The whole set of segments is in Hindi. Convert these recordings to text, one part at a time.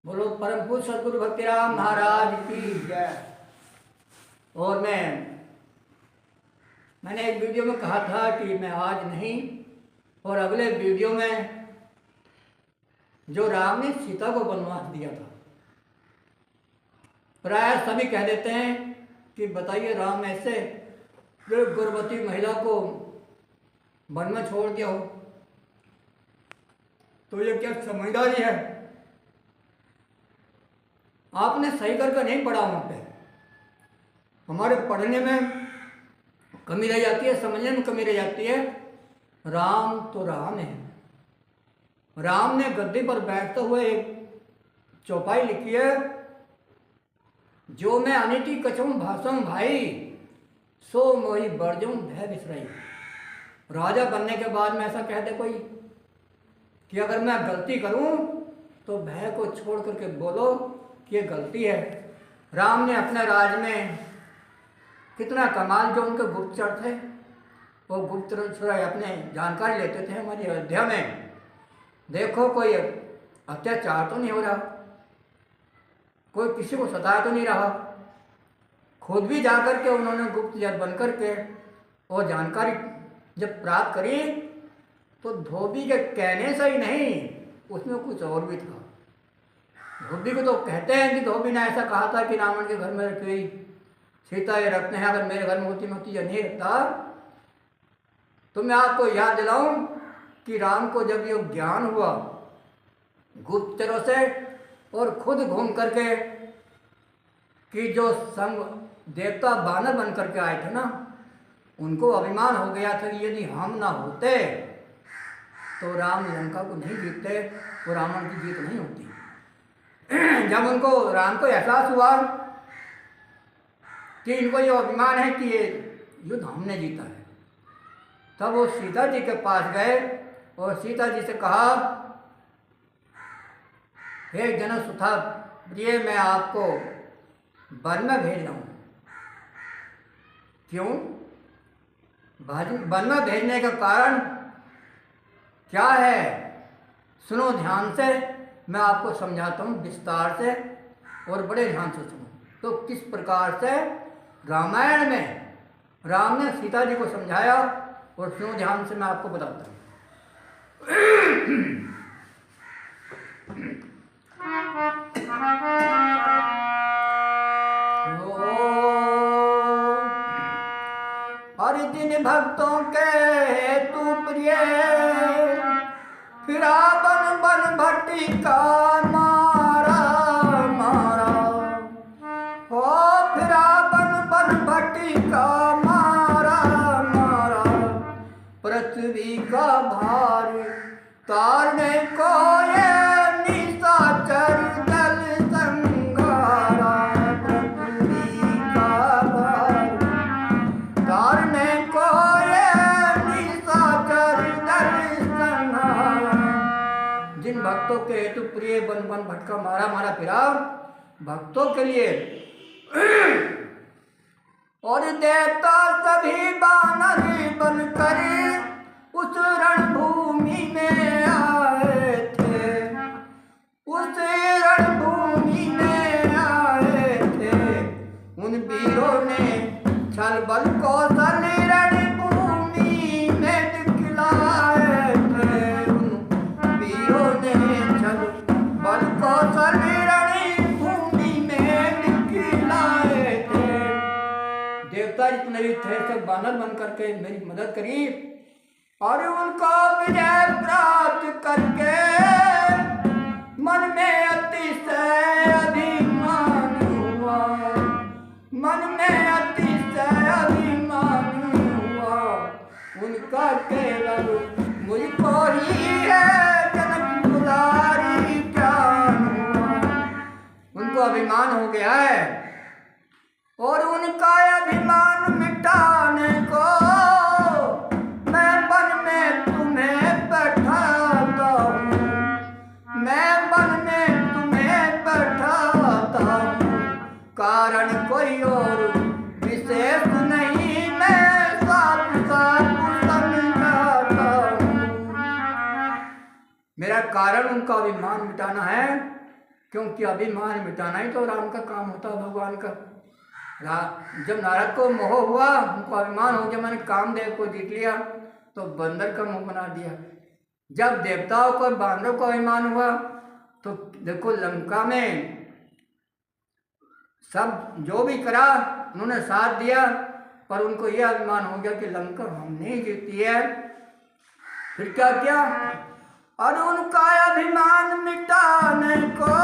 बोलो परम पूज्य सदगुरु भक्तिराम महाराज की जय। और मैंने एक वीडियो में कहा था कि मैं आज नहीं और अगले वीडियो में जो राम ने सीता को वनवास दिया था, प्राय सभी कह देते हैं कि बताइए राम ऐसे जो गर्भवती महिला को वन में छोड़ दिया हो तो ये क्या समझदारी है। आपने सही करके नहीं पढ़ा, वहाँ पे हमारे पढ़ने में कमी रह जाती है, समझने में कमी रह जाती है। राम तो राम है। राम ने गद्दी पर बैठते हुए एक चौपाई लिखी है, जो मैं अनिति कछुम भाषम भाई सो मोहि बरजुम भय बिसराई। राजा बनने के बाद में ऐसा कहते कोई कि अगर मैं गलती करूं तो भय को छोड़ करके बोलो कि ये गलती है। राम ने अपने राज में कितना कमाल, जो उनके गुप्तचर थे वो गुप्तचर अपने जानकारी लेते थे हमारी अयोध्या में। देखो कोई अत्याचार तो नहीं हो रहा, कोई किसी को सताया तो नहीं रहा। खुद भी जाकर के उन्होंने गुप्तचर बन कर के और जानकारी जब प्राप्त करी तो धोबी के कहने से ही नहीं, उसमें कुछ और भी था। धोबी को तो कहते हैं कि धोबी ने ऐसा कहा था कि रावण के घर में रखी हुई सीता ये रखते हैं, अगर मेरे घर में होती या नहीं रखता। तो मैं आपको याद दिलाऊं कि राम को जब ये ज्ञान हुआ गुप्तचरों से और खुद घूम करके कि जो संग देवता बानर बन करके आए थे ना, उनको अभिमान हो गया था कि यदि हम ना होते तो राम लंका को नहीं जीतते और रावण की जीत नहीं होती। जब उनको राम को एहसास हुआ कि इनको ये अभिमान है कि ये युद्ध हमने जीता है, तब वो सीता जी के पास गए और सीता जी से कहा, हे जनसुता प्रिय, मैं आपको वन में भेज रहा हूँ। क्यों? वन में भेजने का कारण क्या है? सुनो ध्यान से, मैं आपको समझाता हूँ विस्तार से और बड़े ध्यान से सुनो। तो किस प्रकार से रामायण में राम ने सीता जी को समझाया, और सुनो ध्यान से, मैं आपको बताता हूँ। हरि दिन भक्तों के हेतु प्रिय, फिरा बन बन भट्टी का मारा मारा हो, फिरा बन बन भट्टी का मारा मारा। पृथ्वी का भार तारने को ये निशाचर दल संघारा। पृथ्वी का भार तारने को ये निशाचर दल संघारा। जिन भक्तों के हेतु प्रिय बन बन भटका मारा मारा फिरा, भक्तों के लिए और देवता सभी बानर बन कर उस रणभूमि में आए थे, उस रणभूमि में आए थे। उन वीरों ने छल बल कौशल रणभूमि में दिखलाए थे। उन वीरों ने छल बल कौशल रणभूमि में दिखलाए थे। देवता जितने भी थे सब बानर बन करके मेरी मदद करी और उनको विजय प्राप्त करके मन में अतिशय अभिमान हुआ, मन में अतिशय अभिमान हुआ। उनका केवल मुझको ही है जनक दुलारी ज्ञान हुआ। उनको अभिमान हो गया है और उनका अभिमान मिटाने को मैं वन में तुम्हें बैठाता हूँ, मैं वन में तुम्हें बैठाता हूँ। कारण कोई और विशेष नहीं, मैं साफ साफ समझाता हूँ। मेरा कारण उनका अभिमान मिटाना है क्योंकि अभिमान मिटाना ही तो राम का काम होता है, भगवान का। जब नारद को मोह हुआ, उनको अभिमान हो गया, मैंने कामदेव को जीत लिया, तो बंदर का मुंह बना दिया। जब देवताओं को बानरों को अभिमान हुआ, तो देखो लंका में सब जो भी करा उन्होंने साथ दिया, पर उनको यह अभिमान हो गया कि लंका हमने ही जीती है। फिर क्या किया? और उनका अभिमान मिटाने को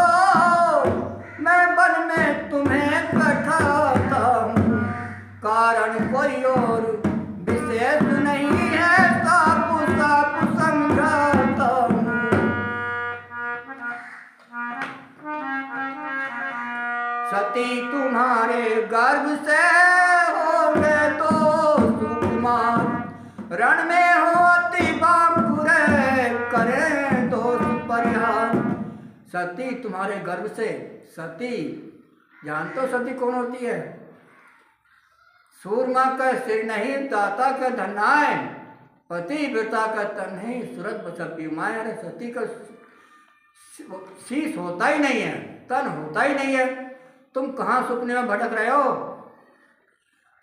मैं वन में तुम्हें बैठाता हूँ, कारण कोई और विशेष नहीं है, साप साप समझाता हूँ। सती तुम्हारे गर्भ से होंगे तो सुकुमार, रण में हो अति बांकुरे, करें दोष परिहार। सती तुम्हारे गर्भ से, सती जानते हो सती कौन होती है? सूरमा का सिर नहीं, दाता का धनाय, पतिव्रता का तन नहीं, सूरत बसपी माया। अरे सती का शीश होता ही नहीं है, तन होता ही नहीं है, तुम कहाँ सपने में भटक रहे हो?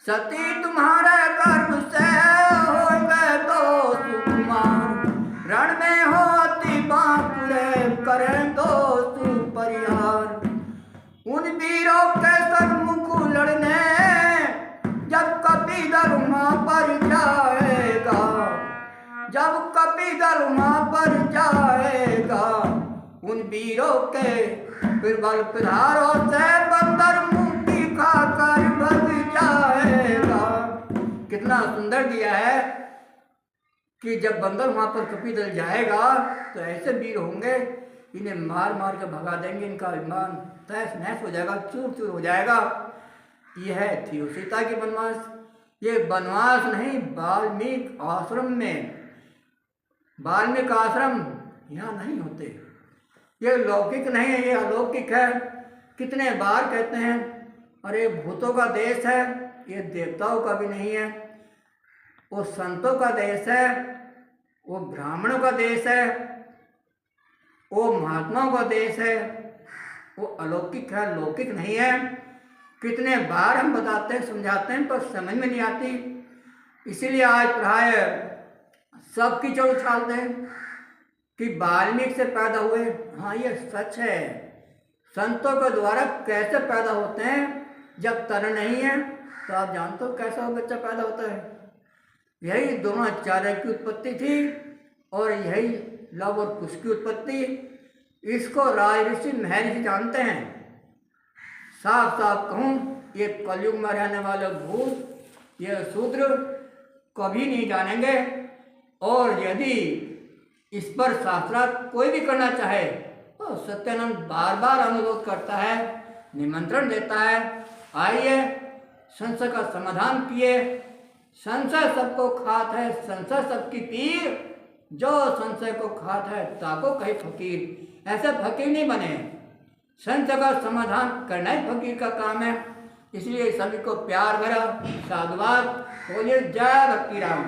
सती तुम्हारे गर्भ से होंगे तो सुकुमार, रण में हो अति बांकुरे, करें दोष परिहार। उन वीरों के सन्मुख लड़ने जब कपिदल वहाँ पर जाएगा, जब कपिदल वहाँ पर जाएगा, उन वीरों के बिरबल प्रहारों से बंदर मुक्ति खाकर भग जाएगा। कितना सुंदर दिया है कि जब बंदर वहाँ पर कपिदल जाएगा तो ऐसे वीर होंगे, इन्हें मार मार के भगा देंगे, इनका अभिमान तहस नहस हो जाएगा, चूर चूर हो जाएगा। यह थी सीता की वनवास। ये वनवास नहीं, वाल्मीकि आश्रम में, वाल्मीकि आश्रम यहाँ नहीं होते, ये लौकिक नहीं है, ये अलौकिक है। कितने बार कहते हैं अरे भूतों का देश है, ये देवताओं का भी नहीं है, वो संतों का देश है, वो ब्राह्मणों का देश है, वो महात्माओं का देश है, वो अलौकिक है, लौकिक नहीं है। कितने बार हम बताते हैं, समझाते हैं, पर समझ में नहीं आती। इसीलिए आज प्राय सब कीचड़ उछालते हैं कि वाल्मीकि से पैदा हुए। हाँ ये सच है, संतों के द्वारा कैसे पैदा होते हैं, जब तन नहीं है तो आप जानते हो कैसा वो बच्चा पैदा होता है। यही द्रोणाचार्य की उत्पत्ति थी और यही लव और कुश की उत्पत्ति। इसको राजऋषि महर्षि जानते हैं। साफ साफ कहूँ, ये कलयुग में रहने वाले भूत, ये शूद्र कभी नहीं जानेंगे। और यदि इस पर शास्त्रार्थ कोई भी करना चाहे तो सत्यानंद बार बार अनुरोध करता है, निमंत्रण देता है, आइए संशय का समाधान किए। संशय सबको खात है, संशय सबकी पीर, जो संशय को खात है ताको कहे फकीर। ऐसे फकीर नहीं बने, संशय का समाधान करना ही फकीर का काम है। इसलिए सभी को प्यार भरा साधुवाद। बोलिए जय भक्ति राम।